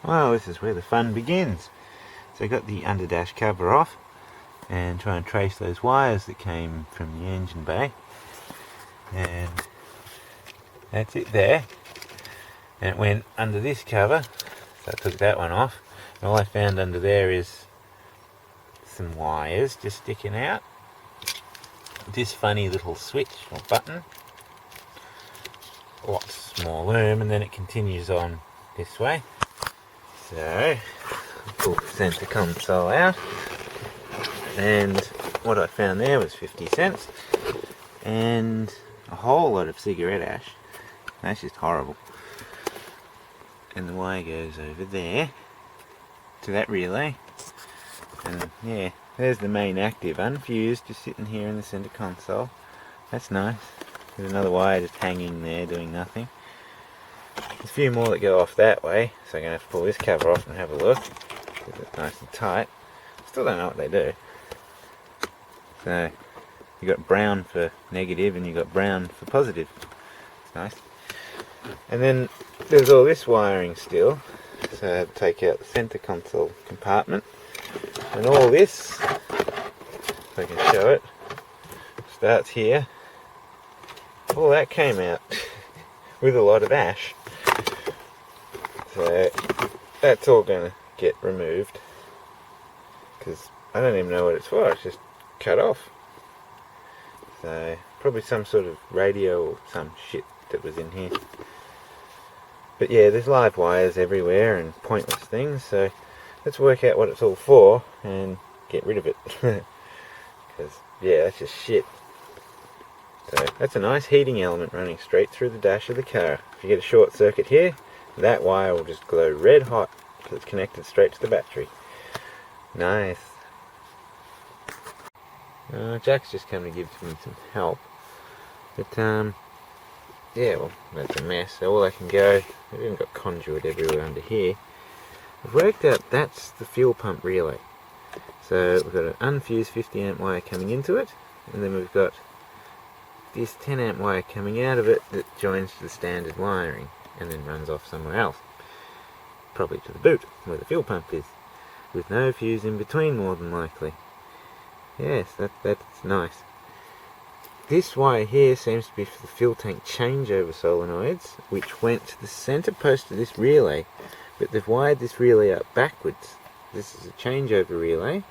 Well, this is where the fun begins. So I got the underdash cover off and try and trace those wires that came from the engine bay, and that's it there. And it went under this cover, so I took that one off, and all I found under there is some wires just sticking out, this funny little switch or button, lots more loom, and then it continues on this way. So I'll pull the centre console out, and what I found there was 50 cents and a whole lot of cigarette ash. That's just horrible. And the wire goes over there to that relay, and yeah, there's the main active unfused, just sitting here in the centre console. That's nice. There's another wire just hanging there doing nothing. There's a few more that go off that way, so I'm going to have to pull this cover off and have a look, because it's nice and tight. Still don't know what they do. So you got brown for negative and you got brown for positive. It's nice. And then there's all this wiring still, so I have to take out the centre console compartment, and all this, if I can show it, starts here. All that came out with a lot of ash, so that's all going to get removed, because I don't even know what it's for. It's just cut off. So probably some sort of radio or some shit that was in here. But yeah, there's live wires everywhere and pointless things, so let's work out what it's all for and get rid of it. Because yeah, that's just shit. So that's a nice heating element running straight through the dash of the car. If you get a short circuit here, that wire will just glow red hot because it's connected straight to the battery. Nice. Jack's just come to give me some help. But yeah, well, that's a mess. So all I can go, I've even got conduit everywhere under here. I've worked out that's the fuel pump relay. So we've got an unfused 50 amp wire coming into it, and then we've got this 10 amp wire coming out of it that joins to the standard wiring and then runs off somewhere else, probably to the boot where the fuel pump is, with no fuse in between more than likely. Yes, that's nice. This wire here seems to be for the fuel tank changeover solenoids, which went to the centre post of this relay, but they've wired this relay up backwards. This is a changeover relay,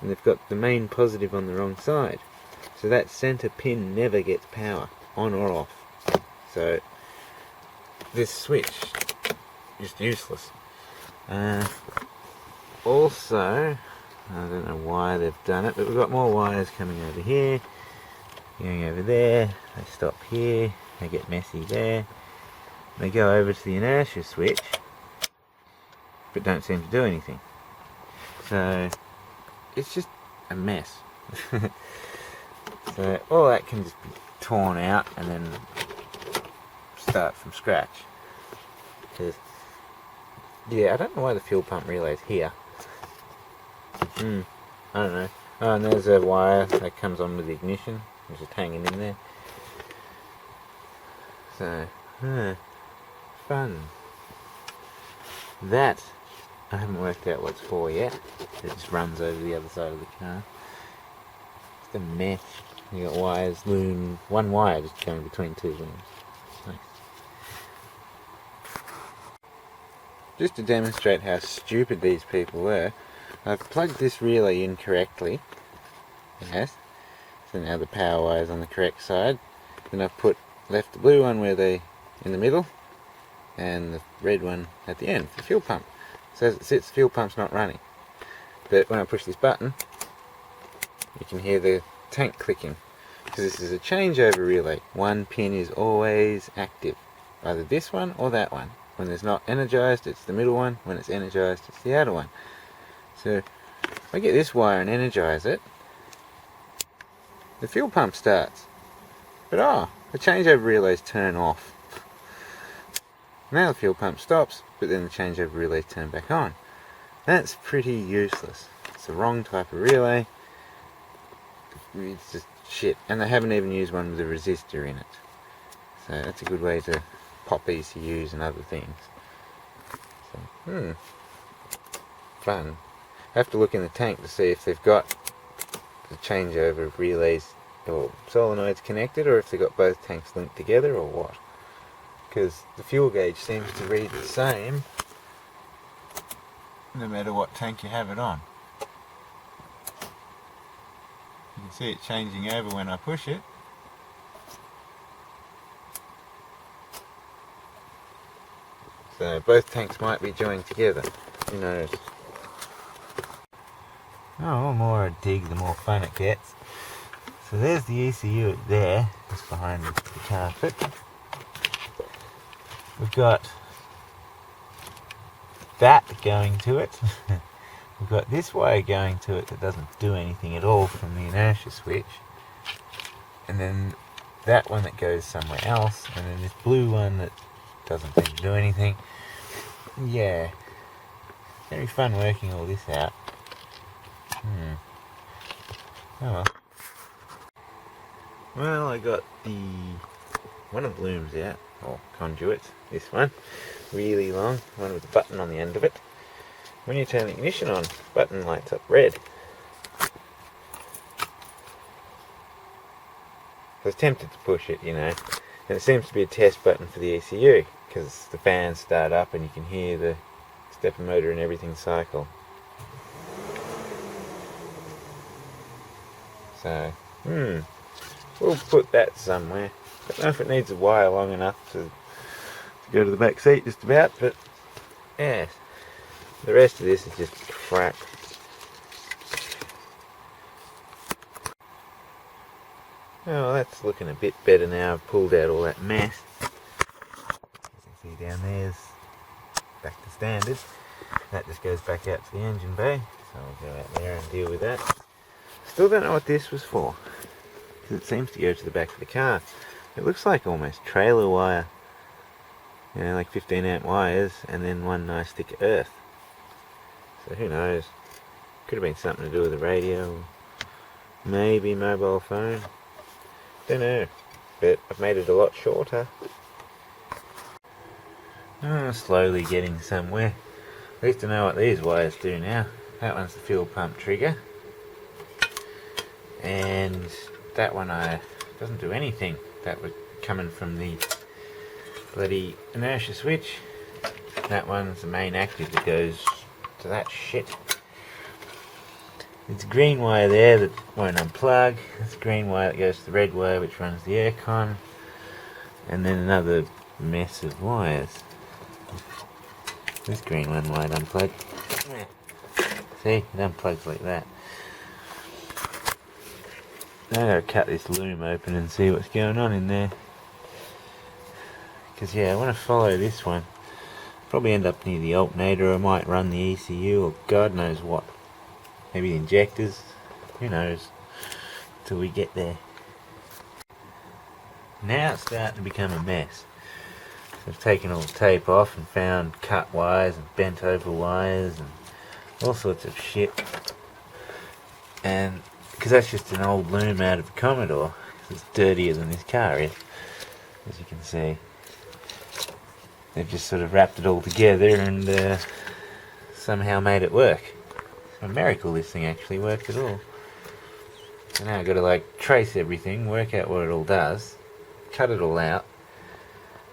and they've got the main positive on the wrong side. So that centre pin never gets power, on or off. So this switch is just useless. Also, I don't know why they've done it, but we've got more wires coming over here, going over there, they stop here, they get messy there, they go over to the inertia switch, but don't seem to do anything. So it's just a mess. So all that can just be torn out and then start from scratch. Because yeah, I don't know why the fuel pump relay's here. I don't know. Oh, and there's a wire that comes on with the ignition. It's just hanging in there. So, fun. That, I haven't worked out what it's for yet. It just runs over the other side of the car. It's a mess. You got wires, loom, one wire just going between two looms. Nice. Just to demonstrate how stupid these people were, I've plugged this relay in correctly. Yes. So now the power wire is on the correct side. Then I've left the blue one where they in the middle, and the red one at the end, the fuel pump. So as it sits, the fuel pump's not running. But when I push this button, you can hear the tank clicking. Because this is a changeover relay. One pin is always active. Either this one or that one. When it's not energized, it's the middle one. When it's energized, it's the outer one. So if I get this wire and energize it, the fuel pump starts. But the changeover relays turn off. Now the fuel pump stops, but then the changeover relays turn back on. That's pretty useless. It's the wrong type of relay. It's just shit. And they haven't even used one with a resistor in it. So that's a good way to pop ECUs and other things. So Fun. I have to look in the tank to see if they've got the changeover of relays or solenoids connected, or if they've got both tanks linked together, or what. Because the fuel gauge seems to read the same no matter what tank you have it on. You can see it changing over when I push it. So both tanks might be joined together, who knows. Oh, the more I dig, the more fun it gets. So there's the ECU there, just behind the carpet. We've got that going to it. We've got this wire going to it that doesn't do anything at all from the inertia switch. And then that one that goes somewhere else, and then this blue one that doesn't seem to do anything. Yeah, very fun working all this out. Oh well. Well, I got one of the looms out, or conduits, this one, really long, one with a button on the end of it. When you turn the ignition on, the button lights up red. I was tempted to push it, and it seems to be a test button for the ECU, because the fans start up and you can hear the stepper motor and everything cycle. So, we'll put that somewhere. I don't know if it needs a wire long enough to go to the back seat just about, but yeah. The rest of this is just crap. Oh, that's looking a bit better now. I've pulled out all that mess. As you can see down there's back to standard. That just goes back out to the engine bay, so I'll go out there and deal with that. Still don't know what this was for, because it seems to go to the back of the car. It looks like almost trailer wire, like 15 amp wires, and then one nice thick of earth. So who knows, could have been something to do with the radio, maybe mobile phone, don't know, but I've made it a lot shorter. Slowly getting somewhere. At least I know what these wires do now. That one's the fuel pump trigger, and that one doesn't do anything. That was coming from the bloody inertia switch. That one's the main active that goes to that shit. It's a green wire there that won't unplug. It's a green wire that goes to the red wire which runs the aircon, and then another mess of wires. This green one might unplug. See, it unplugs like that. Now I've got to cut this loom open and see what's going on in there. Because I want to follow this one. Probably end up near the alternator, or I might run the ECU, or God knows what. Maybe the injectors. Who knows? Till we get there. Now it's starting to become a mess. I've taken all the tape off and found cut wires and bent over wires and all sorts of shit. And because that's just an old loom out of a Commodore, it's dirtier than this car is, as you can see. They've just sort of wrapped it all together and somehow made it work. It's a miracle this thing actually worked at all. So now I've got to trace everything, work out what it all does, cut it all out,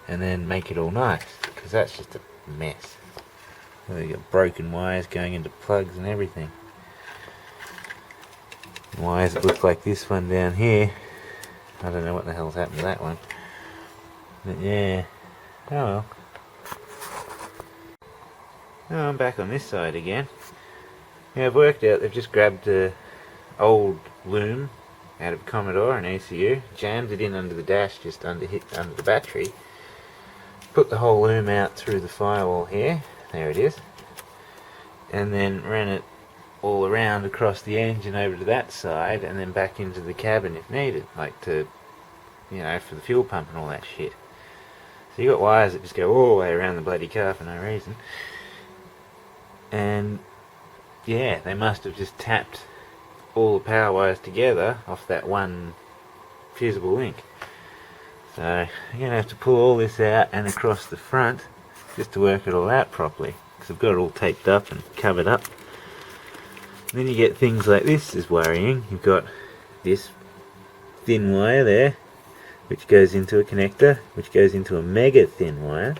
and then make it all nice, because that's just a mess. You've got broken wires going into plugs and everything. Wires that look like this one down here. I don't know what the hell's happened to that one. But yeah, oh well. Oh, I'm back on this side again. I've worked out they've just grabbed an old loom out of Commodore, an ECU, jammed it in under the dash just under the battery, put the whole loom out through the firewall here, there it is, and then ran it all around across the engine over to that side and then back into the cabin if needed, for the fuel pump and all that shit. So you got wires that just go all the way around the bloody car for no reason. And yeah, they must have just tapped all the power wires together off that one fusible link. So I'm going to have to pull all this out and across the front just to work it all out properly. because I've got it all taped up and covered up. And then you get things like this is worrying. You've got this thin wire there, which goes into a connector, which goes into a mega thin wire,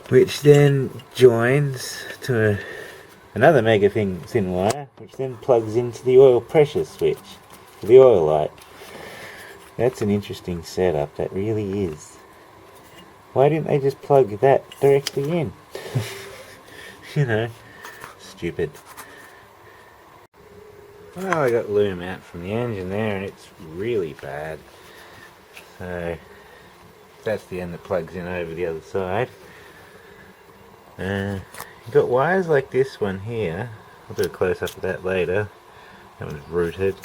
which then joins to another mega thin wire, which then plugs into the oil pressure switch for the oil light. That's an interesting setup, that really is. Why didn't they just plug that directly in? You know, stupid. Well, I got loom out from the engine there and it's really bad. So that's the end that plugs in over the other side. You've got wires like this one here. I'll do a close up of that later. That one's routed.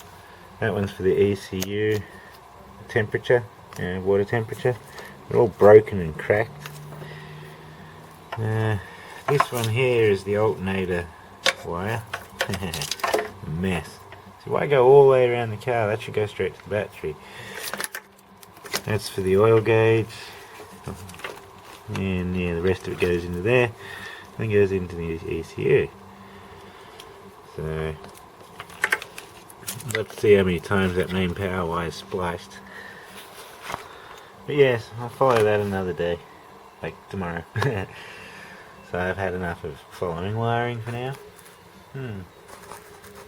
That one's for the ECU temperature, water temperature. They're all broken and cracked. This one here is the alternator wire. Mess. So why go all the way around the car? That should go straight to the battery. That's for the oil gauge. And yeah, the rest of it goes into there. Then goes into the ECU. So let's see how many times that main power wire is spliced. But yes, I'll follow that another day, like tomorrow. So I've had enough of following wiring for now.